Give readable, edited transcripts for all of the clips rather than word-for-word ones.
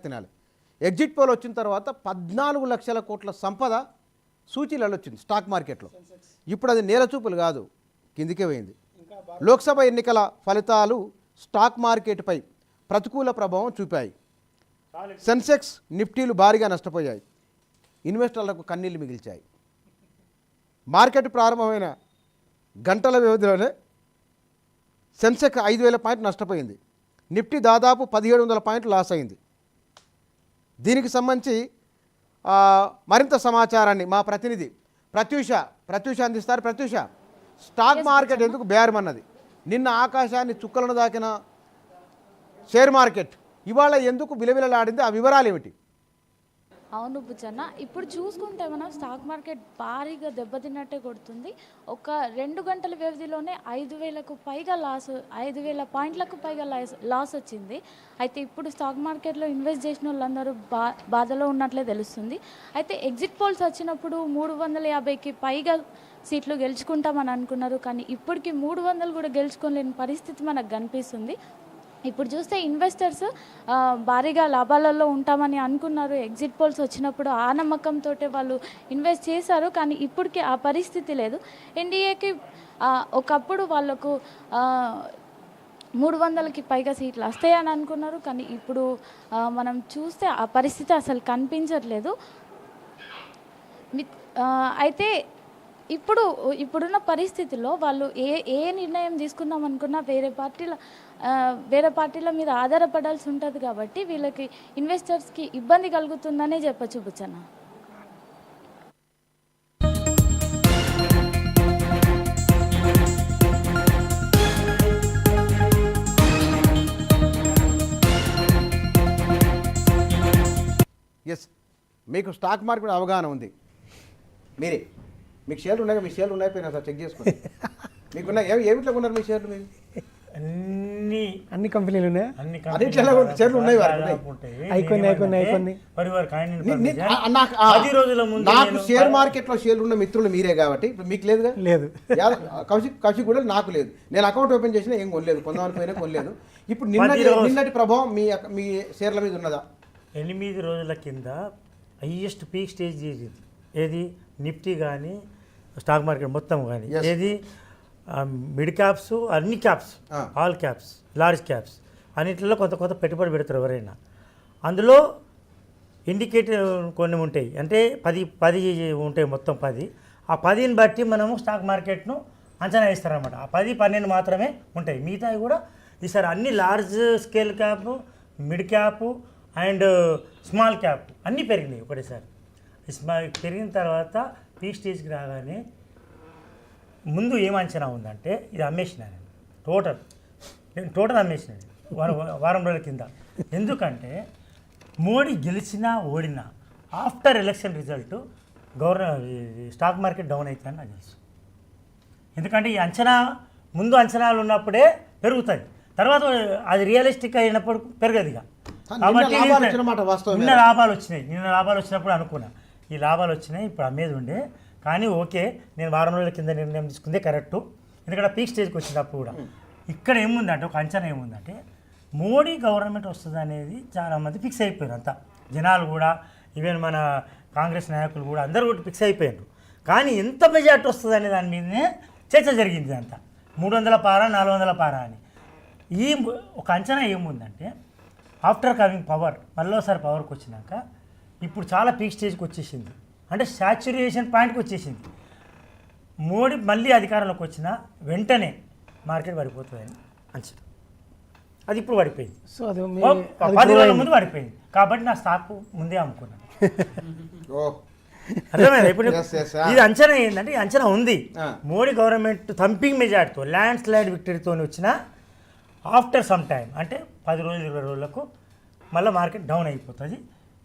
తినాలి. Exit poll వచ్చిన తర్వాత 14 లక్షల కోట్ల సంపద సూచీలలో వచ్చింది స్టాక్ మార్కెట్లో. ఇప్పుడు అది నేల చూపులు కాదు, కిందికే పోయింది. లోక్సభ ఎన్నికల ఫలితాలు స్టాక్ మార్కెట్పై ప్రతికూల ప్రభావం చూపాయి. సెన్సెక్స్ నిఫ్టీలు భారీగా నష్టపోయాయి, ఇన్వెస్టర్లకు కన్నీళ్లు మిగిల్చాయి. మార్కెట్ ప్రారంభమైన గంటల వ్యవధిలోనే సెన్సెక్స్ 5,000 పాయింట్లు నష్టపోయింది. నిఫ్టీ దాదాపు 1,700 పాయింట్లు లాస్ అయింది. దీనికి సంబంధించి మరింత సమాచారాన్ని మా ప్రతినిధి ప్రత్యూష అందిస్తారు. ప్రత్యూష, స్టాక్ మార్కెట్ ఎందుకు బేరమన్నది? నిన్న ఆకాశాన్ని చుక్కలను దాకిన షేర్ మార్కెట్ ఇవాళ ఎందుకు విలవిలలాడింది? ఆ వివరాలు ఏమిటి? అవును బుచ్చన్న, ఇప్పుడు చూసుకుంటే మనం స్టాక్ మార్కెట్ భారీగా దెబ్బతిన్నట్టే కొడుతుంది. ఒక 2 గంటల వ్యవధిలోనే 5,000కు పైగా 5,000 పాయింట్లకు పైగా లాస్ వచ్చింది. అయితే ఇప్పుడు స్టాక్ మార్కెట్లో ఇన్వెస్ట్ చేసిన వాళ్ళందరూ బాధలో ఉన్నట్లే తెలుస్తుంది. అయితే ఎగ్జిట్ పోల్స్ వచ్చినప్పుడు 350కి పైగా సీట్లు గెలుచుకుంటామని అనుకున్నారు, కానీ ఇప్పటికి 300 కూడా గెలుచుకోలేని పరిస్థితి మనకు కనిపిస్తుంది. ఇప్పుడు చూస్తే ఇన్వెస్టర్స్ భారీగా లాభాలలో ఉంటామని అనుకున్నారు. ఎగ్జిట్ పోల్స్ వచ్చినప్పుడు ఆ నమ్మకంతో వాళ్ళు ఇన్వెస్ట్ చేశారు, కానీ ఇప్పటికీ ఆ పరిస్థితి లేదు. ఎన్డీఏకి ఒకప్పుడు వాళ్ళకు 300కి పైగా సీట్లు వస్తాయని అనుకున్నారు, కానీ ఇప్పుడు మనం చూస్తే ఆ పరిస్థితి అసలు కనిపించట్లేదు. అయితే ఇప్పుడున్న పరిస్థితిలో వాళ్ళు ఏ నిర్ణయం తీసుకుందాం అనుకున్నా వేరే పార్టీల మీద ఆధారపడాల్సి ఉంటుంది. కాబట్టి వీళ్ళకి ఇన్వెస్టర్స్కి ఇబ్బంది కలుగుతుందనే చెప్పచ్చు బుచ్చన్న. ఎస్, మీకు స్టాక్ మార్కెట్ అవగాహన ఉంది. మీకు షేర్లు ఉన్నాయి, మీ షేర్లు ఉన్నాయిపోయినా సార్ చెక్ చేసుకోండి. మీకున్నాయి ఏమిట్లో ఉన్నారు మీ షేర్లు? మీరు అన్ని కంపెనీలు ఉన్నాయి, షేర్లు ఉన్నాయి. నాకు షేర్ మార్కెట్ లో షేర్లు ఉన్న మిత్రులు మీరే కాబట్టి మీకు లేదుగా? లేదు. కౌశిక్ కూడా నాకు లేదు. నేను అకౌంట్ ఓపెన్ చేసినా ఏం కొనలేదు, కొందామని పోయినా కొనలేదు. ఇప్పుడు నిన్నటి ప్రభావం మీ షేర్ల మీద ఉన్నదా? 8 రోజుల కింద హైయెస్ట్ పీక్ స్టేజ్ చేసింది ఏది? నిఫ్టీ కానీ స్టాక్ మార్కెట్ మొత్తం కానీ ఏది మిడ్ క్యాప్స్, అన్ని caps, all caps, large caps అన్నింటిలో కొంత పెట్టుబడి పెడతారు ఎవరైనా. అందులో ఇండికేటర్ కొన్ని ఉంటాయి, అంటే 10 ఉంటాయి, మొత్తం 10. ఆ 10ని బట్టి మనము స్టాక్ మార్కెట్ను అంచనా వేస్తారనమాట. ఆ 10, 12 మాత్రమే ఉంటాయి. మిగతావి కూడా ఈసారి అన్ని large scale cap, mid cap and small cap అన్నీ పెరిగినాయి ఒకటేసారి. పెరిగిన తర్వాత పీక్ స్టేజ్కి రాగానే ముందు ఏం అంచనా ఉందంటే ఇది అమ్మేసినాను టోటల్ అమ్మేసినాను వారం రోజుల కింద. ఎందుకంటే మోడీ గెలిచినా ఓడినా after election result stock market down అవుతుందని నాకు తెలుసు. ఎందుకంటే ఈ ముందు అంచనాలు ఉన్నప్పుడే పెరుగుతుంది, తర్వాత అది రియలిస్టిక్ అయినప్పుడు పెరగదు ఇక. కాబట్టి నిన్న లాభాలు వచ్చినప్పుడు అనుకున్నా ఈ లాభాలు వచ్చినాయి, ఇప్పుడు అమ్మేది ఉండే. కానీ ఓకే, నేను వారం రోజుల కింద నిర్ణయం తీసుకుందే కరెక్టు. ఎందుకంటే పీక్ స్టేజ్కి వచ్చినప్పుడు కూడా ఇక్కడ ఏముందంటే ఒక అంచనా ఏముందంటే మోడీ గవర్నమెంట్ వస్తుంది అనేది చాలామంది ఫిక్స్ అయిపోయారు. అంతా జనాలు కూడా, ఈవెన్ మన కాంగ్రెస్ నాయకులు కూడా అందరూ కూడా ఫిక్స్ అయిపోయారు. కానీ ఎంత మెజార్టీ వస్తుంది అనే దాని మీదనే చర్చ జరిగింది. అంతా 300 పారా 400 పారా అని. ఈ ఒక అంచనా ఏముందంటే ఆఫ్టర్ కమింగ్ పవర్, మళ్ళీసారి పవర్కి వచ్చినాక ఇప్పుడు చాలా పీక్ స్టేజ్కి వచ్చేసింది, అంటే సాచ్యురేషన్ పాయింట్కి వచ్చేసింది. మోడీ మళ్ళీ అధికారంలోకి వచ్చిన వెంటనే మార్కెట్ పడిపోతుందని అంచనా. అది ఇప్పుడు పడిపోయింది. సో అది 10 రోజుల ముందు పడిపోయింది. కాబట్టి నా స్టాక్ ముందే అమ్ముకున్నాను. అర్థమైంది. ఇప్పుడు ఇది అంచనా ఏంటంటే ఈ అంచనా ఉంది. మోడీ గవర్నమెంట్ థంపింగ్ మెజార్టీతో, ల్యాండ్ స్లైడ్ విక్టరీతో వచ్చిన ఆఫ్టర్ సమ్ టైం, అంటే 10 రోజులు 20 రోజులకు మళ్ళీ మార్కెట్ డౌన్ అయిపోతుంది.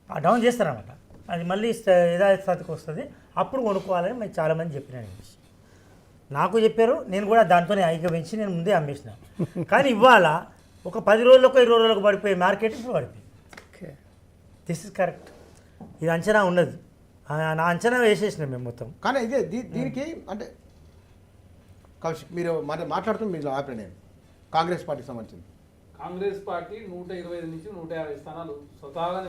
ఆ డౌన్ చేస్తారన్నమాట. అది మళ్ళీ యథాస్థాతికి వస్తుంది. అప్పుడు కొనుక్కోవాలని మేము చాలామంది చెప్పినాను. నాకు చెప్పారు, నేను కూడా దాంతోనే ఐక్యమించి నేను ముందే అమ్మేసిన. కానీ ఇవాళ ఒక 10 రోజులకు 20 రోజులకు పడిపోయే మార్కెట్ ఇప్పుడు పడిపోయింది. This is correct. ఇది అంచనా ఉన్నది, నా అంచనా వేసేసినాం మేము మొత్తం. కానీ ఇదే దీనికి అంటే కౌశిక్ మీరు మాట్లాడుతూ మీరు ఆపే, నేను కాంగ్రెస్ పార్టీకి సంబంధించింది. కాంగ్రెస్ పార్టీ 125 నుంచి 150 స్థానాలు స్వతహాగా